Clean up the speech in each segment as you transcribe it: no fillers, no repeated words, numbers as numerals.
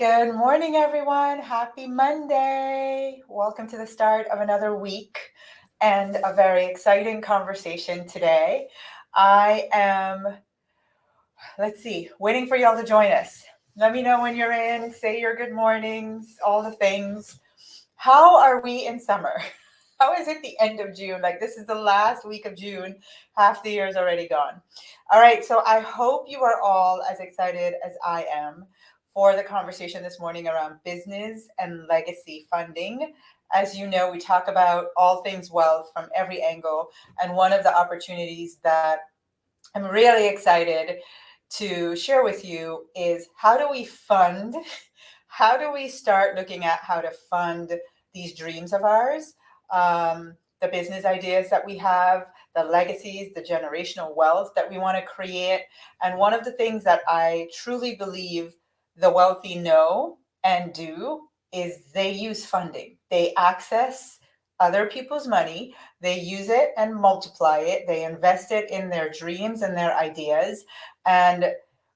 Good morning, everyone. Happy Monday. Welcome to the start of another week and a very exciting conversation today. I am, waiting for y'all to join us. Let me know when you're in, say your good mornings, all the things. How are we in summer? How is it the end of June? Like, this is the last week of June. Half the year is already gone. All right, so I hope you are all as excited as I am for the conversation this morning around business and legacy funding. As you know, we talk about all things wealth from every angle. And one of the opportunities that I'm really excited to share with you is how do we fund? How do we start looking at how to fund these dreams of ours? The business ideas that we have, the legacies, the generational wealth that we want to create. And one of the things that I truly believe the wealthy know and do is they use funding. They access other people's money, they use it and multiply it, they invest it in their dreams and their ideas. And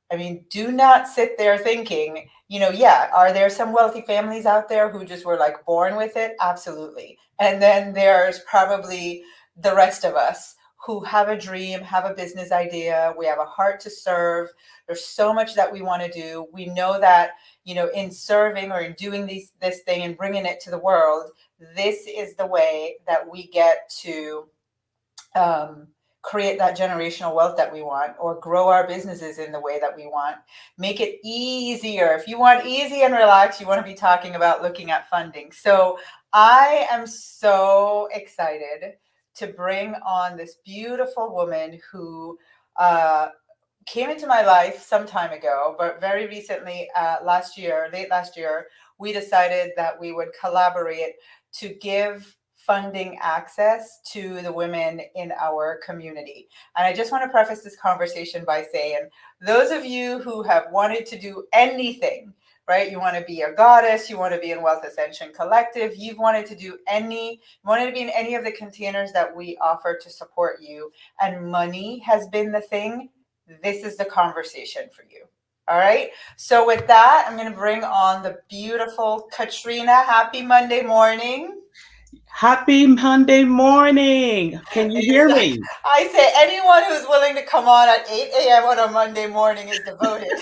I mean, do not sit there thinking, yeah, are there some wealthy families out there who just were like born with it? Absolutely. And then there's probably the rest of us who have a dream, have a business idea. We have a heart to serve. There's so much that we want to do. We know that, in serving or in doing this thing and bringing it to the world, this is the way that we get to create that generational wealth that we want, or grow our businesses in the way that we want, make it easier. If you want easy and relaxed, you want to be talking about looking at funding. So I am so excited to bring on this beautiful woman who came into my life some time ago, but very recently, late last year, we decided that we would collaborate to give funding access to the women in our community. And I just want to preface this conversation by saying, those of you who have wanted to do anything, right? You want to be a goddess, you want to be in Wealth Ascension Collective, you wanted to be in any of the containers that we offer to support you, and money has been the thing, this is the conversation for you. All right. So with that, I'm going to bring on the beautiful Katrina. Happy Monday morning. Happy Monday morning. Can you hear me? I say anyone who's willing to come on at 8 a.m. on a Monday morning is devoted.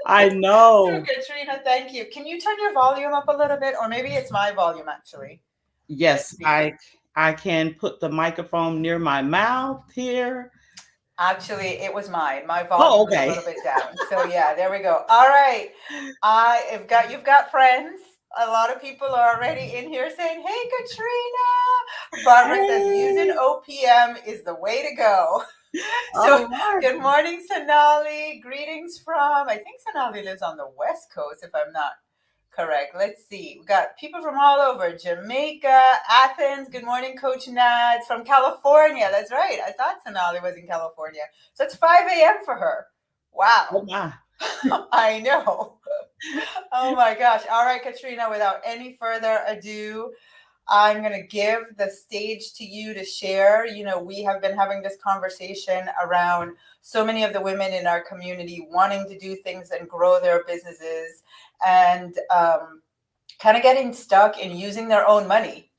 I So know. Katrina, thank you. Can you turn your volume up a little bit? Or maybe it's my volume actually. Let's Yes, see. I can put the microphone near my mouth here. Actually, it was mine. My Oh, volume was a okay. little bit down. So yeah, there we go. All right. You've got friends. A lot of people are already in here saying, "Hey, Katrina." Barbara says using Hey. OPM is the way to go. So All right. good morning, Sonali. Greetings from, I think Sonali lives on the West Coast, if I'm not correct. Let's see. We got people from all over Jamaica, Athens. Good morning, Coach Nads from California. That's right. I thought Sonali was in California. So it's 5 a.m. for her. Oh Wow. my. I know. Oh my gosh. All right, Katrina, without any further ado, I'm going to give the stage to you to share. We have been having this conversation around so many of the women in our community wanting to do things and grow their businesses, and kind of getting stuck in using their own money,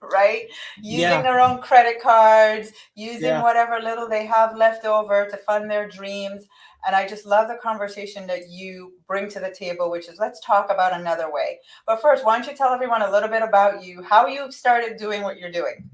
right? Using Yeah, their own credit cards, using yeah. whatever little they have left over to fund their dreams. And I just love the conversation that you bring to the table, which is let's talk about another way. But first, why don't you tell everyone a little bit about you, how you started doing what you're doing?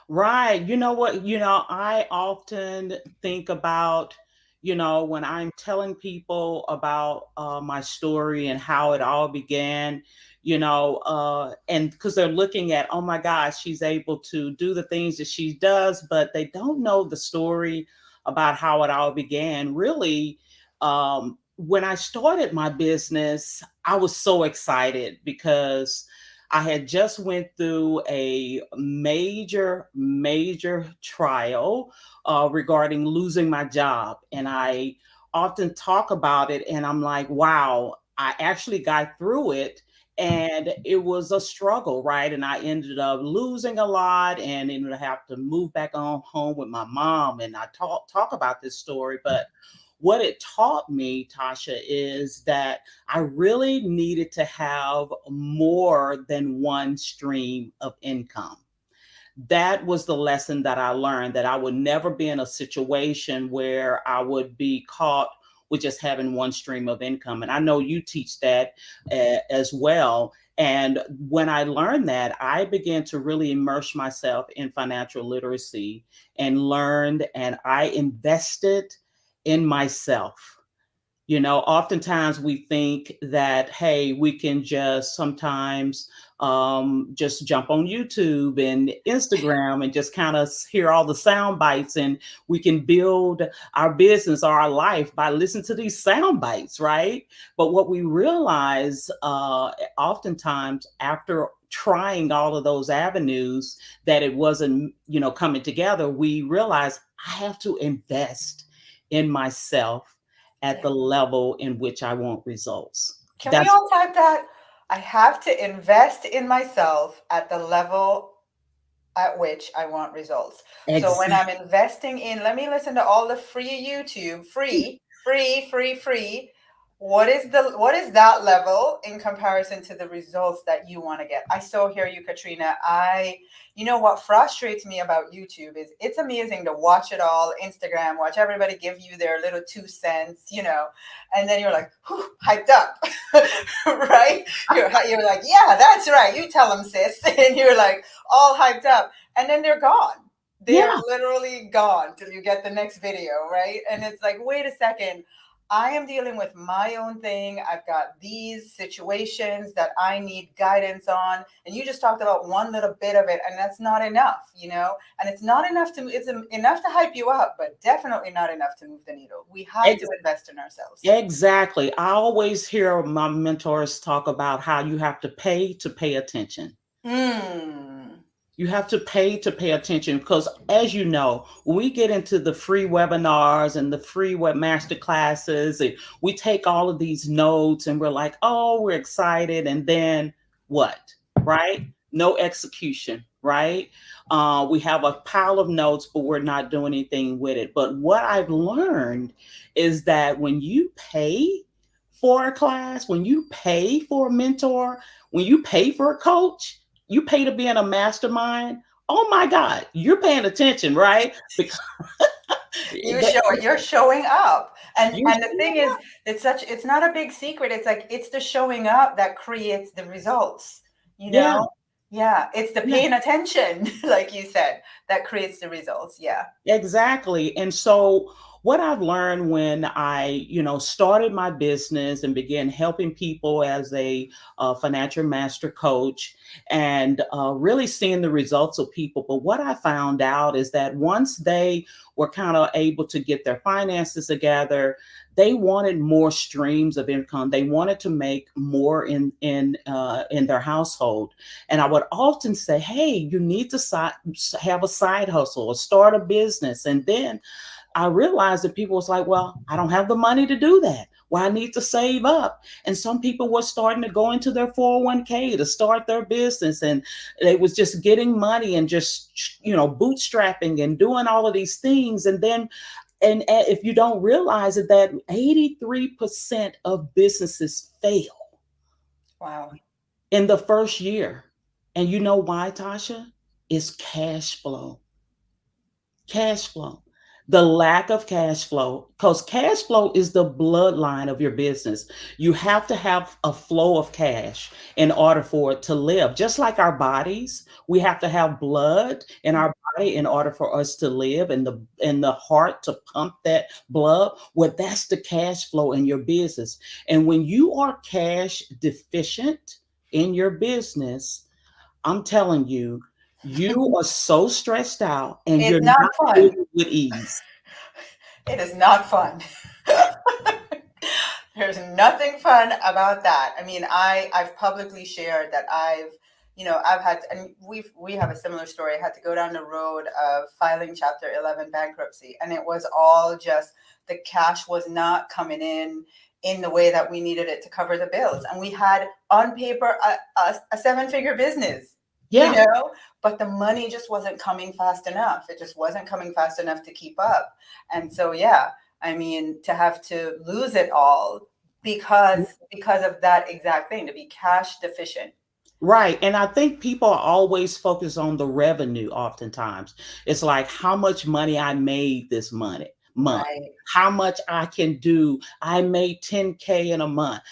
Right. You know what? I often think about, when I'm telling people about my story and how it all began, and because they're looking at, oh my gosh, she's able to do the things that she does, but they don't know the story about how it all began. Really, when I started my business, I was so excited because I had just went through a major trial regarding losing my job, and I often talk about it. And I'm like, wow, I actually got through it, and it was a struggle, right? And I ended up losing a lot, and ended up have to move back on home with my mom. And I talk about this story, but what it taught me, Tasha, is that I really needed to have more than one stream of income. That was the lesson that I learned, that I would never be in a situation where I would be caught with just having one stream of income. And I know you teach that as well. And when I learned that, I began to really immerse myself in financial literacy and learned, and I invested in myself. Oftentimes we think that, hey, we can just sometimes just jump on YouTube and Instagram and just kind of hear all the sound bites, and we can build our business or our life by listening to these sound bites, right? But what we realize oftentimes after trying all of those avenues, that it wasn't, coming together, we realize I have to invest in myself at Yeah. the level in which I want results. Can we That's all type that? I have to invest in myself at the level at which I want results. So when exactly. I'm investing in, let me listen to all the free YouTube, free, free, free, free. What is that level in comparison to the results that you want to get? I so hear you, Katrina. What frustrates me about YouTube is it's amazing to watch it all, Instagram, watch everybody give you their little 2 cents, and then you're like, whew, hyped up, right? You're like, yeah, that's right. You tell them, sis, and you're like all hyped up, and then they're gone. They are Yeah, literally gone till you get the next video, right? And it's like, wait a second. I am dealing with my own thing. I've got these situations that I need guidance on. And you just talked about one little bit of it, and that's not enough. And it's not enough enough to hype you up, but definitely not enough to move the needle. We have to ex- invest in ourselves. exactly. I always hear my mentors talk about how you have to pay attention. Hmm. You have to pay attention, because, as you know, when we get into the free webinars and the free web master classes, and we take all of these notes and we're like, oh, we're excited. And then what? Right? No execution, right? We have a pile of notes, but we're not doing anything with it. But what I've learned is that when you pay for a class, when you pay for a mentor, when you pay for a coach, you pay to be in a mastermind. Oh my God, you're paying attention, right? Because You that, show it. You're showing up. And you, and the thing is, it's not a big secret. It's like it's the showing up that creates the results, you yeah, know? Yeah, it's the yeah. paying attention, like you said, that creates the results. Yeah. Exactly. And so what I've learned when I, started my business and began helping people as a financial master coach, and really seeing the results of people. But what I found out is that once they were kind of able to get their finances together, they wanted more streams of income. They wanted to make more in their household. And I would often say, hey, you need to have a side hustle or start a business. And then I realized that people was like, well, I don't have the money to do that. Well, I need to save up. And some people were starting to go into their 401k to start their business. And they was just getting money and just, bootstrapping and doing all of these things. And then, and if you don't realize it, that 83% of businesses fail Wow. in the first year. And you know why, Tasha? It's cash flow. Cash flow. The lack of cash flow, because cash flow is the bloodline of your business. You have to have a flow of cash in order for it to live. Just like our bodies, we have to have blood in our body in order for us to live, and the heart to pump that blood. Well, that's the cash flow in your business. And when you are cash deficient in your business, I'm telling you, you are so stressed out and It's you're not not fun. living with ease. It is not fun. There's nothing fun about that. I mean, I've publicly shared that I've had, and we have a similar story. I had to go down the road of filing Chapter 11 bankruptcy, and it was all just the cash was not coming in the way that we needed it to cover the bills, and we had on paper a seven-figure business, you Yeah, know, but the money just wasn't coming fast enough. It just wasn't coming fast enough to keep up, and so yeah. I mean, to have to lose it all because of that exact thing, to be cash deficient. Right. And I think people are always focused on the revenue oftentimes. It's like how much money I made this month, Right. how much I can do. I made 10K in a month.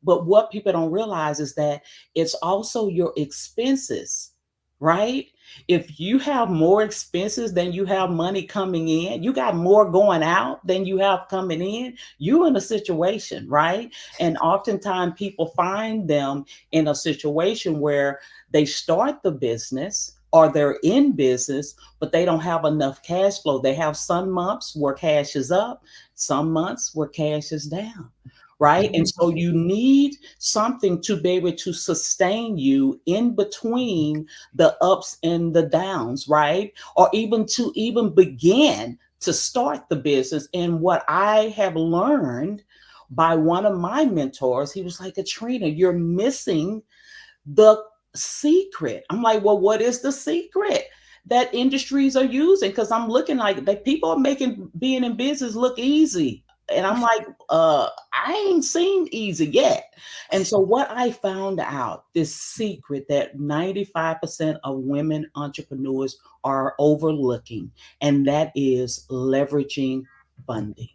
But what people don't realize is that it's also your expenses, right? If you have more expenses than you have money coming in, you got more going out than you have coming in, you're in a situation, right? And oftentimes people find them in a situation where they start the business or they're in business, but they don't have enough cash flow. They have some months where cash is up, some months where cash is down. Right. And so you need something to be able to sustain you in between the ups and the downs, right? Or even to even begin to start the business. And what I have learned by one of my mentors, he was like, Katrina, you're missing the secret. I'm like, well, what is the secret that industries are using? Because I'm looking like that people are making being in business look easy. And I'm like, I ain't seen easy yet. And so what I found out, this secret that 95% of women entrepreneurs are overlooking, and that is funding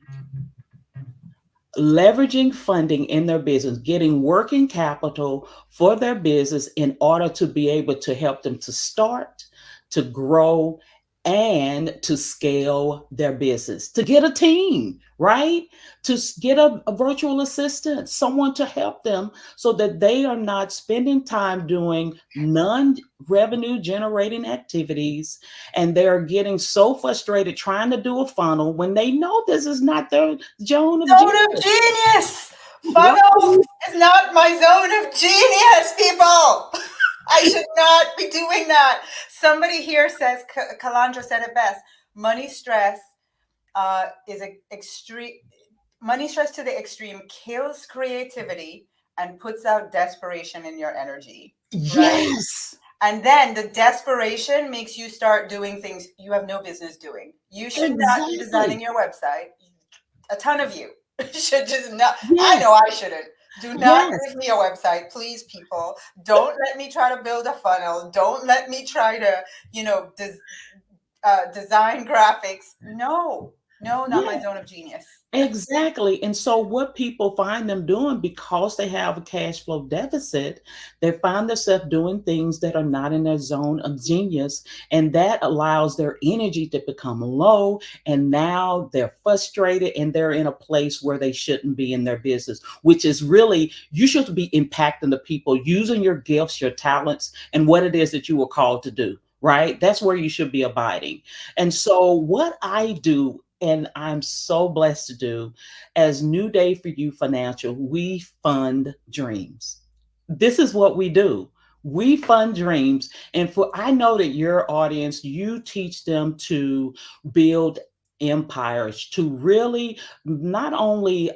leveraging funding in their business, getting working capital for their business in order to be able to help them to start, to grow, and to scale their business, to get a team, right? Get a virtual assistant, someone to help them so that they are not spending time doing non revenue generating activities and they're getting so frustrated trying to do a funnel when they know this is not their zone of Zone of genius. genius. Funnels Right. is not my zone of genius, people. I should not be doing that. Somebody here says, Kalandra said it best. Money stress is extreme. Money stress to the extreme kills creativity and puts out desperation in your energy. Right. Yes, And then the desperation makes you start doing things you have no business doing. You should not be designing exactly. your website. A ton of you should just not. I know Yes, I shouldn't. Do not yes, give me a website, please, people. Don't let me try to build a funnel. Don't let me try to, you know, design graphics. No, no, not my yes. zone of genius. Exactly. And so, what people find them doing because they have a cash flow deficit, they find themselves doing things that are not in their zone of genius. And that allows their energy to become low. And now they're frustrated and they're in a place where they shouldn't be in their business, which is really, you should be impacting the people using your gifts, your talents, and what it is that you were called to do. Right? That's where you should be abiding. And so, what I do and I'm so blessed to do as New Day for You Financial, we fund dreams. This is what we do. We fund dreams. And for I know that your audience, you teach them to build empires, to really not only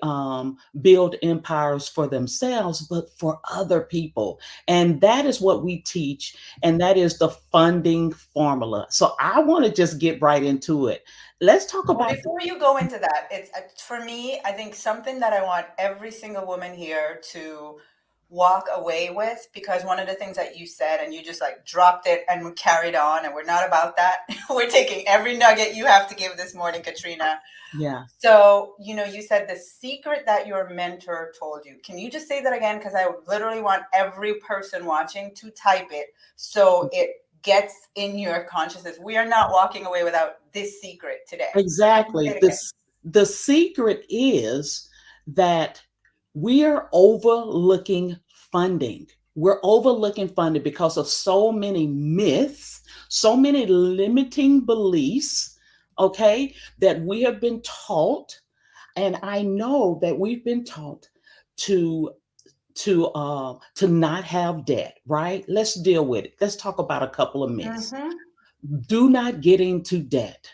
build empires for themselves, but for other people. And that is what we teach. And that is the funding formula. So I want to just get right into it. Let's talk Well, about before you go into that, it's for me, I think something that I want every single woman here to walk away with, because one of the things that you said and you just like dropped it and we carried on, and we're not about that. We're taking every nugget you have to give this morning, Katrina. yeah. So, you said the secret that your mentor told you. Can you just say that again? Because I literally want every person watching to type it so it gets in your consciousness. We are not walking away without this secret today. Say Exactly. it again. The secret is that we are overlooking funding. We're overlooking funding because of so many myths, so many limiting beliefs, okay, that we have been taught. And I know that we've been taught to to not have debt, right? Let's deal with it. Let's talk about a couple of myths. Mm-hmm. Do not get into debt.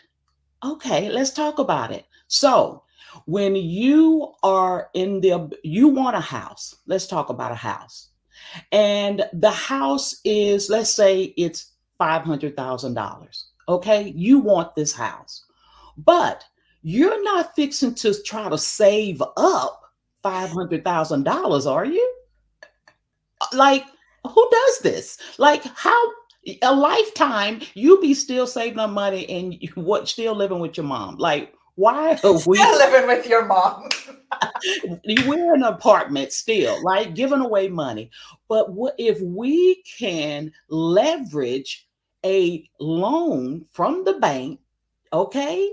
Okay, let's talk about it. So, when you are you want a house. Let's talk about a house. And the house is, let's say it's $500,000. Okay, you want this house. But You're not fixing to try to save up $500,000, are you? Like, who does this? Like, how a lifetime you be still saving up money and what still living with your mom? Like, why are we Still living with your mom. we're in an apartment still, like giving away money? But what if we can leverage a loan from the bank? Okay,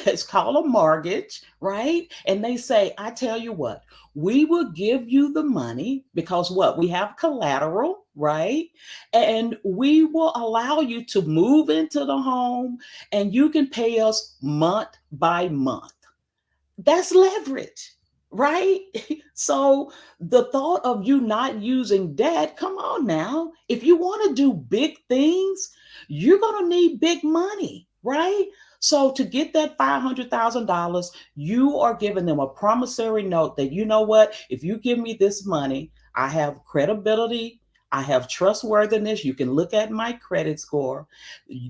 it's called a mortgage, right? And they say, I tell you what, we will give you the money because what? We have collateral, right? And we will allow you to move into the home and you can pay us month by month. That's leverage, right? So the thought of you not using debt, come on now. If you want to do big things, you're going to need big money, right? So to get that $500,000, you are giving them a promissory note that, you know what, if you give me this money, I have credibility, I have trustworthiness. You can look at my credit score.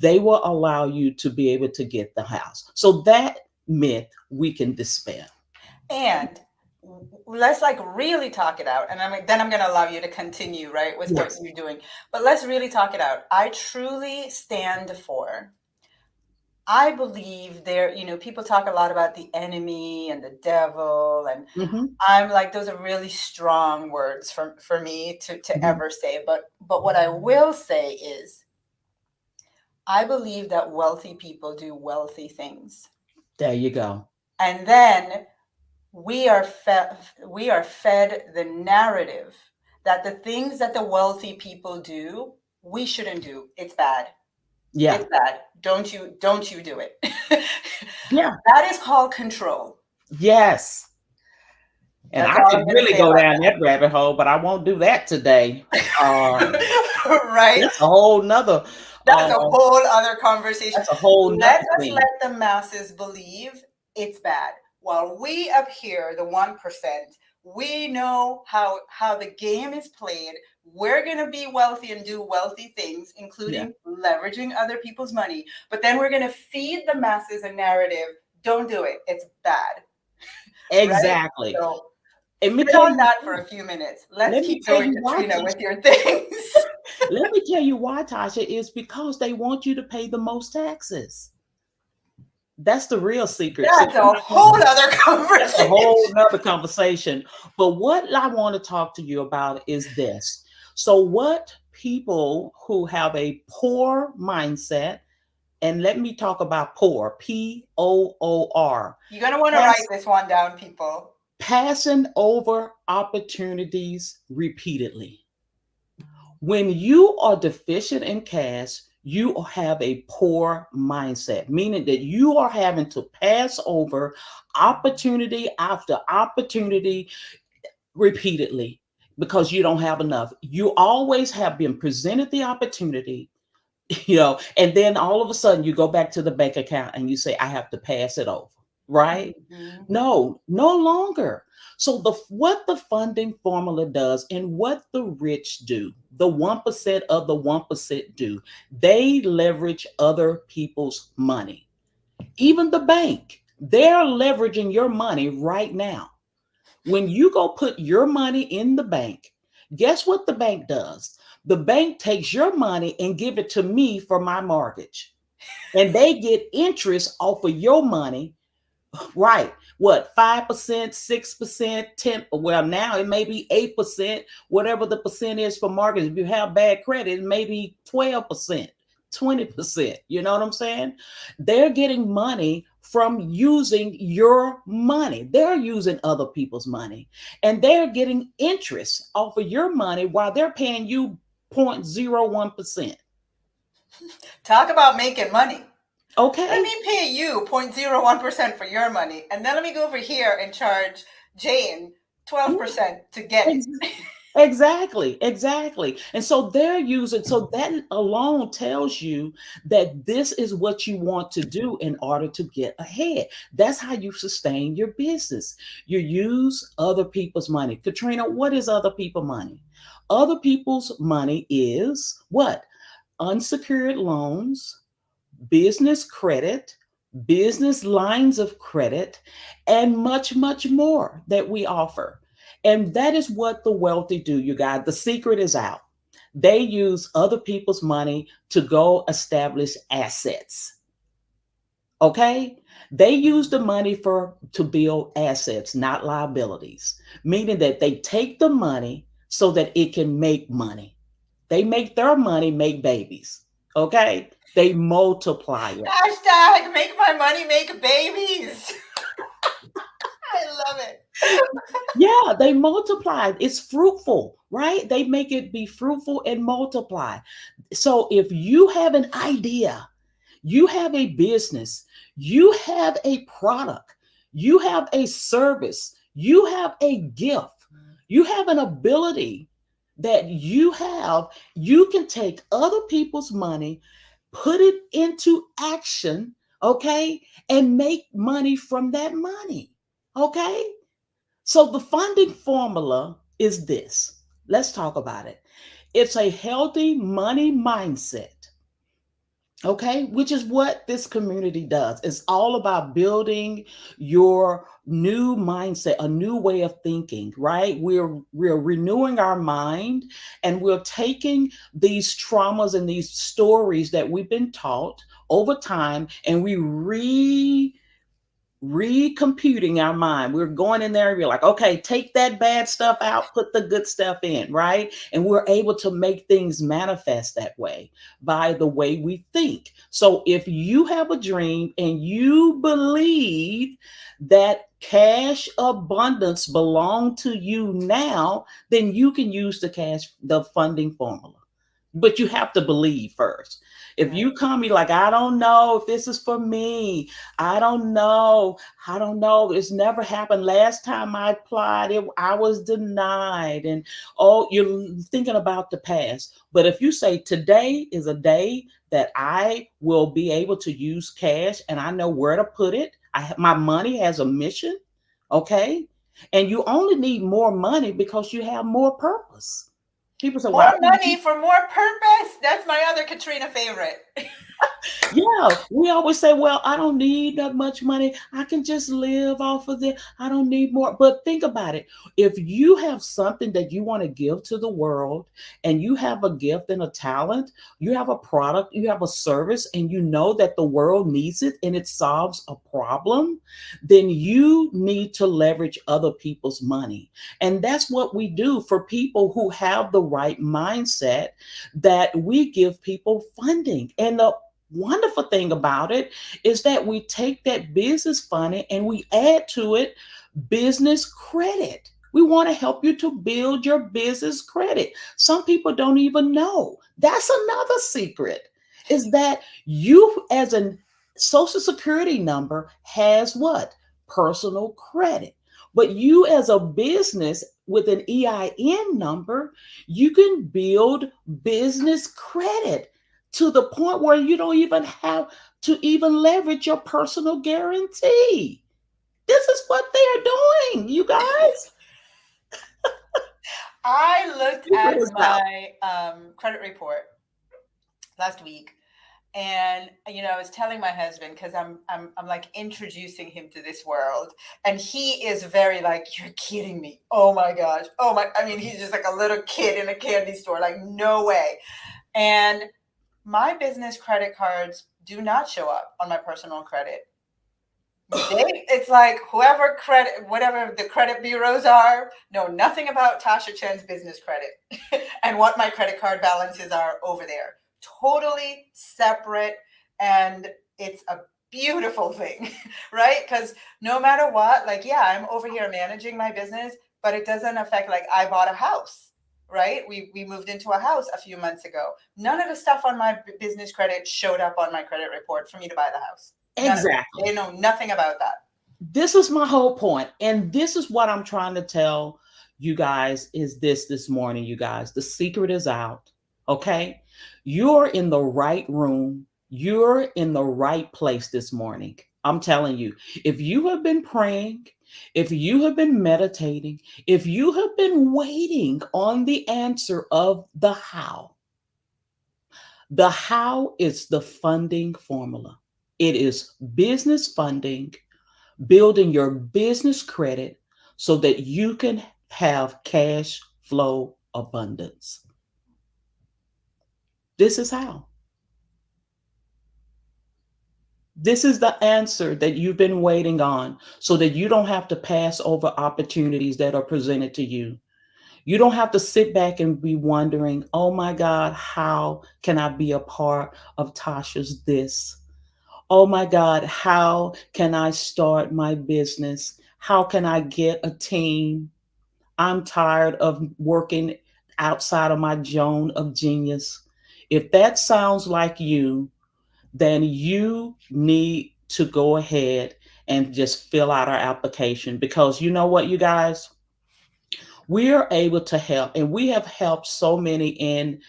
They will allow you to be able to get the house. So that myth we can dispel. And let's like really talk it out. And then I'm going to allow you to continue, right, with what Yes. you're doing. But let's really talk it out. I truly stand for, I believe there, people talk a lot about the enemy and the devil. And Hmm. I'm like, those are really strong words for me to Hmm. ever say. But what I will say is, I believe that wealthy people do wealthy things. There you go. And then we are fed the narrative that the things that the wealthy people do, we shouldn't do. It's bad. Yeah. It's bad. Don't you do it. Yeah. That is called control. Yes. And That's I all could I'm going to really say go about down that rabbit hole, but I won't do that today. Uh, that. Right? that's a whole nother. That's a Uh, whole other conversation. that's a whole Let nother us thing. let the masses believe it's bad. While we up here, the 1%, we know how the game is played. We're going to be wealthy and do wealthy things, Yeah. including leveraging other people's money. But then we're going to feed the masses a narrative. Don't do it. It's bad. Right? Exactly. So Let me sit tell on you. that for a few minutes. Let's Let me keep tell going, you why, Katrina, with Tasha. your things. Let me tell you why, Tasha. Is because they want you to pay the most taxes. That's the real secret. See, That's a whole other that's a conversation. whole nother conversation. But what I want to talk to you about is this. So, what people who have a poor mindset, and let me talk about poor, POOR, You're going to want to write pass, this one down, people. passing over opportunities repeatedly. When you are deficient in cash, you have a poor mindset, meaning that you are having to pass over opportunity after opportunity repeatedly because you don't have enough. You always have been presented the opportunity, and then all of a sudden you go back to the bank account and you say, I have to pass it over, right? Mhm. No, no longer. So what the funding formula does and what the rich do, the 1% of the 1% do, they leverage other people's money. Even the bank, they're leveraging your money right now. When you go put your money in the bank, guess what the bank does? The bank takes your money and give it to me for my mortgage. And they get interest off of your money. Right. What, 5%, 6%, 10? Well, now it may be 8%, whatever the percent is for mortgage. If you have bad credit, it may be 12%, 20%. You know what I'm saying? They're getting money from using your money. They're using other people's money and they're getting interest off of your money while they're paying you 0.01%. Talk about making money. Let Okay. me pay you 0.01% for your money, and then let me go over here and charge Jane 12% to get it. Ex- Exactly, exactly. And so they're using, so that alone tells you that this is what you want to do in order to get ahead. That's how you sustain your business. You use other people's money. Katrina, what is other people's money? Other people's money is what? Unsecured loans, business credit, business lines of credit, and much, much more that we offer. And that is what the wealthy do, you guys. The secret is out. They use other people's money to go establish assets. Okay? They use the money for to build assets, not liabilities, meaning that they take the money so that it can make money. They make their money make babies. Okay? They multiply it. Hashtag make my money make babies. I love it. Yeah, they multiply. It's fruitful, right? They make it be fruitful and multiply. So if you have an idea, you have a business, you have a product, you have a service, you have a gift, you have an ability that you can take other people's money, put it into action, okay, and make money from that money, okay? So the funding formula is this. Let's talk about it. It's a healthy money mindset, okay, which is what this community does. It's all about building your new mindset, a new way of thinking, right? We're renewing our mind, and we're taking these traumas and these stories that we've been taught over time, and we recomputing our mind. We're going in there and we're like, okay, take that bad stuff out, put the good stuff in, right? And we're able to make things manifest that way by the way we think. So if you have a dream and you believe that cash abundance belong to you now, then you can use the funding formula. But you have to believe first. If Right. you come, you're like, I don't know if this is for me. I don't know. I don't know. It's never happened. Last time I applied, I was denied. And oh, you're thinking about the past. But if you say today is a day that I will be able to use cash and I know where to put it, my money has a mission, okay? And you only need more money because you have more purpose. People say, well, More money for more purpose. That's my other Katrina favorite. yeah, we always say, well, I don't need that much money. I can just live off of it. I don't need more. But think about it. If you have something that you want to give to the world, and you have a gift and a talent, you have a product, you have a service, and you know that the world needs it and it solves a problem, then you need to leverage other people's money. And that's what we do for people who have the right mindset, that we give people funding. And the wonderful thing about it is that we take that business funding and we add to it business credit. We want to help you to build your business credit. Some people don't even know. That's another secret, is that you as a social security number has what? Personal credit. But you as a business with an EIN number, you can build business credit to the point where you don't even have to even leverage your personal guarantee. This is what they are doing, you guys. I looked Figure at this out. my credit report last week, and I was telling my husband, because I'm like introducing him to this world, and he is very like, you're kidding me, oh my gosh, oh my, I mean, he's just like a little kid in a candy store, like no way. And my business credit cards do not show up on my personal credit. It's like whoever credit, whatever the credit bureaus are, know nothing about Tasha Chen's business credit and what my credit card balances are over there. Totally separate. And it's a beautiful thing, right? Because no matter what, like, yeah, I'm over here managing my business, but it doesn't affect, like, I bought a house, right? We moved into a house a few months ago. None of the stuff on my business credit showed up on my credit report for me to buy the house. None of it. Exactly. They know nothing about that. This is my whole point, and this is what I'm trying to tell you guys is this morning, you guys. The secret is out, okay? You're in the right room. You're in the right place this morning. I'm telling you, if you have been praying, if you have been meditating, if you have been waiting on the answer of the how is the funding formula. It is business funding, building your business credit so that you can have cash flow abundance. This is how. This is the answer that you've been waiting on so that you don't have to pass over opportunities that are presented to you. You don't have to sit back and be wondering, oh my God, how can I be a part of Tasha's this? Oh my God, how can I start my business? How can I get a team? I'm tired of working outside of my zone of genius. If that sounds like you, then you need to go ahead and just fill out our application, because you know what, you guys, we are able to help, and we have helped so many in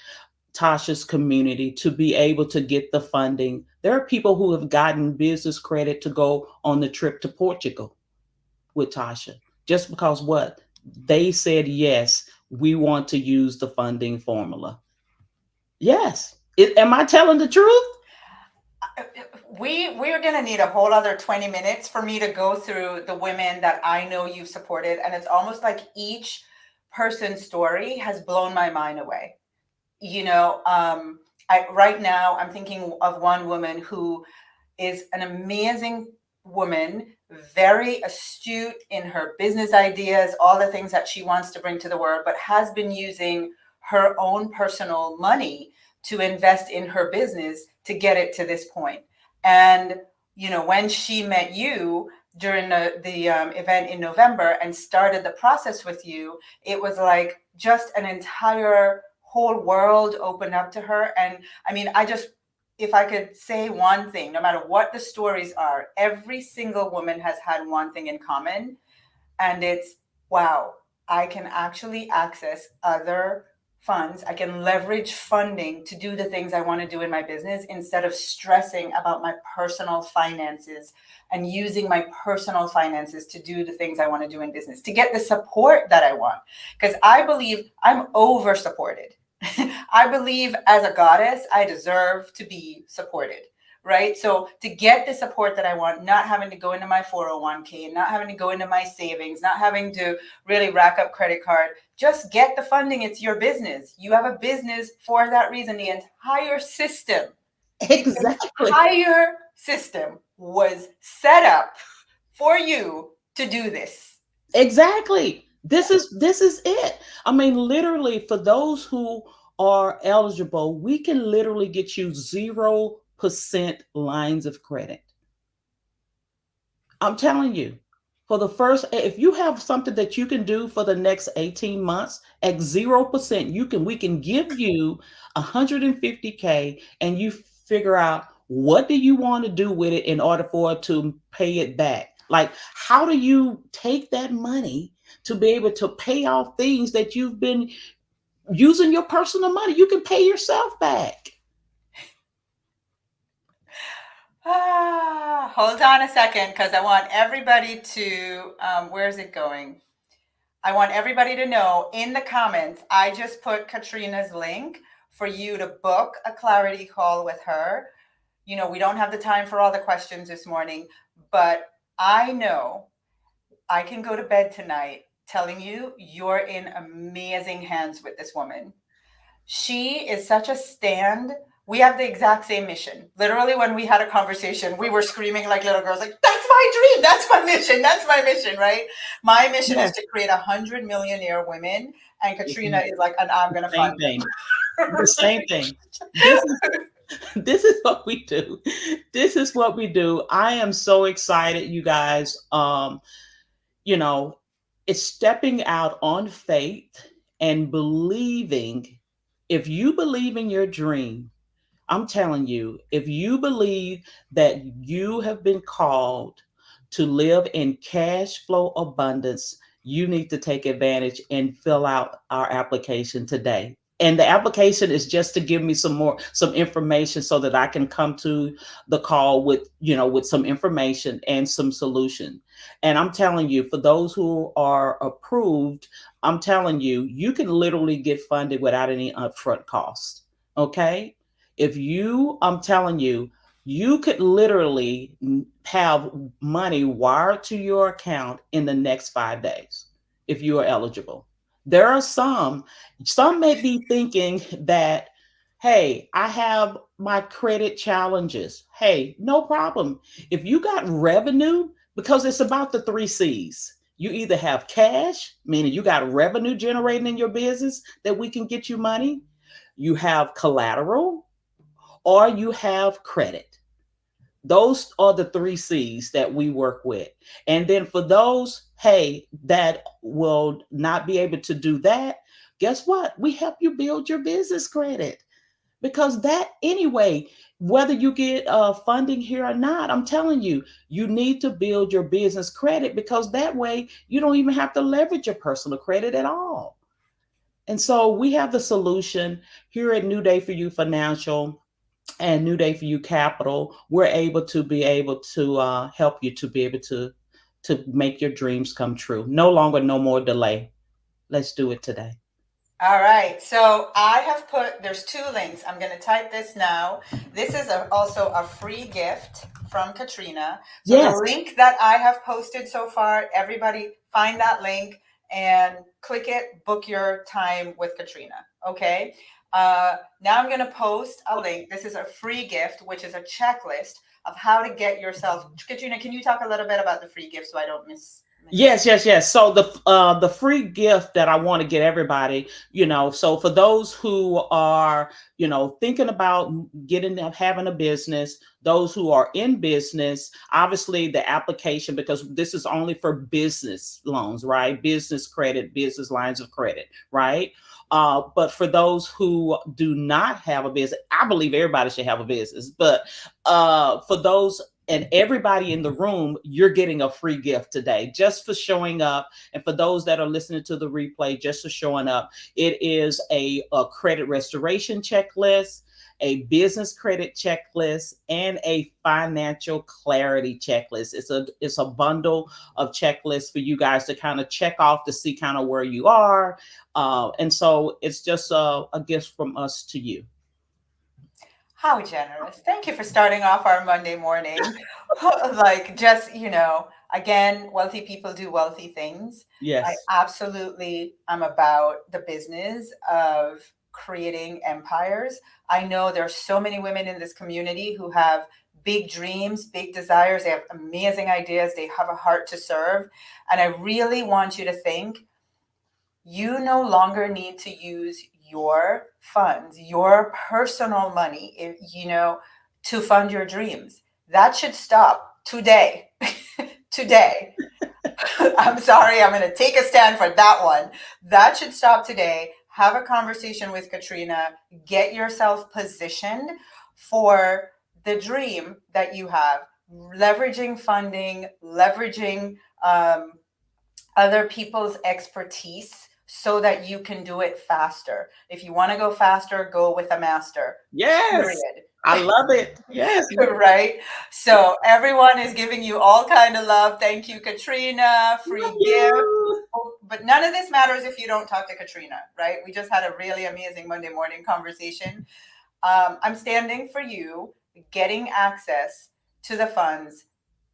Tasha's community to be able to get the funding. There are people who have gotten business credit to go on the trip to Portugal with Tasha, just because what? They said, yes, we want to use the funding formula. Yes. Am I telling the truth? We're gonna need a whole other 20 minutes for me to go through the women that I know you've supported, and it's almost like each person's story has blown my mind away. You know, right now I'm thinking of one woman who is an amazing woman, very astute in her business ideas, all the things that she wants to bring to the world, but has been using her own personal money to invest in her business to get it to this point. And, you know, when she met you during the event in November and started the process with you, it was like just an entire whole world opened up to her. And I mean, if I could say one thing, no matter what the stories are, every single woman has had one thing in common, and it's wow, I can actually access other funds. I can leverage funding to do the things I want to do in my business instead of stressing about my personal finances and using my personal finances to do the things I want to do in business, to get the support that I want. Because I believe I'm over supported. I believe as a goddess, I deserve to be supported, right? So to get the support that I want, not having to go into my 401k, not having to go into my savings, not having to really rack up credit card, just get the funding. It's your business. You have a business for that reason. The Exactly. entire system was set up for you to do this. Exactly. This is it. I mean, literally, for those who are eligible, we can literally get you 0% lines of credit. I'm telling you, for the first, if you have something that you can do for the next 18 months at 0%, we can give you 150K, and you figure out what do you want to do with it in order for it to pay it back. Like, how do you take that money to be able to pay off things that you've been using your personal money? You can pay yourself back. Hold on a second, because I want everybody to, where is it going? I want everybody to know in the comments, I just put Katrina's link for you to book a clarity call with her. You know, we don't have the time for all the questions this morning, but I know I can go to bed tonight telling you you're in amazing hands with this woman. She is such a stand. We have the exact same mission. Literally, when we had a conversation, we were screaming like little girls, like, that's my dream. That's my mission. That's my mission, right? My mission is Yes, to create 100 millionaire women. And it's Katrina is like, and I'm going to the same fund thing. them. The same thing. This is this is what we do. This is what we do. I am so excited, you guys. You know, it's stepping out on faith and believing. If you believe in your dream, I'm telling you, if you believe that you have been called to live in cash flow abundance, you need to take advantage and fill out our application today. And the application is just to give me some information so that I can come to the call with, with some information and some solution. And I'm telling you, for those who are approved, I'm telling you, you can literally get funded without any upfront cost. Okay? If you, I'm telling you, You could literally have money wired to your account in the next 5 days if you are eligible. There are some may be thinking that, hey, I have my credit challenges. Hey, no problem. If you got revenue, because it's about the three C's. You either have cash, meaning you got revenue generating in your business that we can get you money, you have collateral, or you have credit. Those are the three C's that we work with. And then for those, hey, that will not be able to do that, guess what? We help you build your business credit. Because that, anyway, whether you get funding here or not, I'm telling you, you need to build your business credit because that way you don't even have to leverage your personal credit at all. And so we have the solution here at New Day for You Financial and New Day for You Capital. We're able to help you to be able to make your dreams come true. No longer, no more delay. Let's do it today. All right. So I have there's two links. I'm going to type this now. This is also a free gift from Katrina. So Yes. the link that I have posted so far, everybody find that link and click it, book your time with Katrina. Okay. Now I'm going to post a link. This is a free gift, which is a checklist of how to get yourself. Katrina, can you talk a little bit about the free gift so I don't miss? Yes. So the free gift that I want to get everybody, so for those who are, thinking about having a business, those who are in business, obviously the application, because this is only for business loans, right? Business credit, business lines of credit, right? But for those who do not have a business, I believe everybody should have a business, but for those and everybody in the room, you're getting a free gift today just for showing up. And for those that are listening to the replay, just for showing up, it is a credit restoration checklist, a business credit checklist, and a financial clarity checklist. It's a bundle of checklists for you guys to kind of check off to see kind of where you are. And so it's just a gift from us to you. How generous. Thank you for starting off our Monday morning. Like, just, again, wealthy people do wealthy things. I Yes. absolutely am about the business of creating empires. I know there's so many women in this community who have big dreams, big desires. They have amazing ideas. They have a heart to serve. And I really want you to think you no longer need to use your funds, your personal money, to fund your dreams. That should stop today. Today. I'm sorry, I'm going to take a stand for that one. That should stop today. Have a conversation with Katrina. Get yourself positioned for the dream that you have. Leveraging funding, leveraging other people's expertise so that you can do it faster. If you want to go faster, go with a master. Yes. Period. I love it. Yes. Right. So everyone is giving you all kind of love. Thank you, Katrina. Free gift. But none of this matters if you don't talk to Katrina, right? We just had a really amazing Monday morning conversation. I'm standing for you getting access to the funds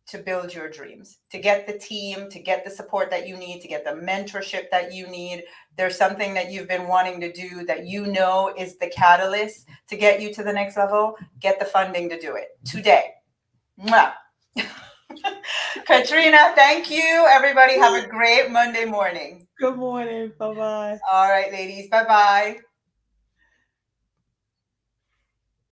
to build your dreams, to get the team, to get the support that you need, to get the mentorship that you need. There's something that you've been wanting to do that is the catalyst to get you to the next level. Get the funding to do it today. Mwah. Katrina, thank you. Everybody have a great Monday morning. Good morning. Bye-bye. All right, ladies. Bye-bye.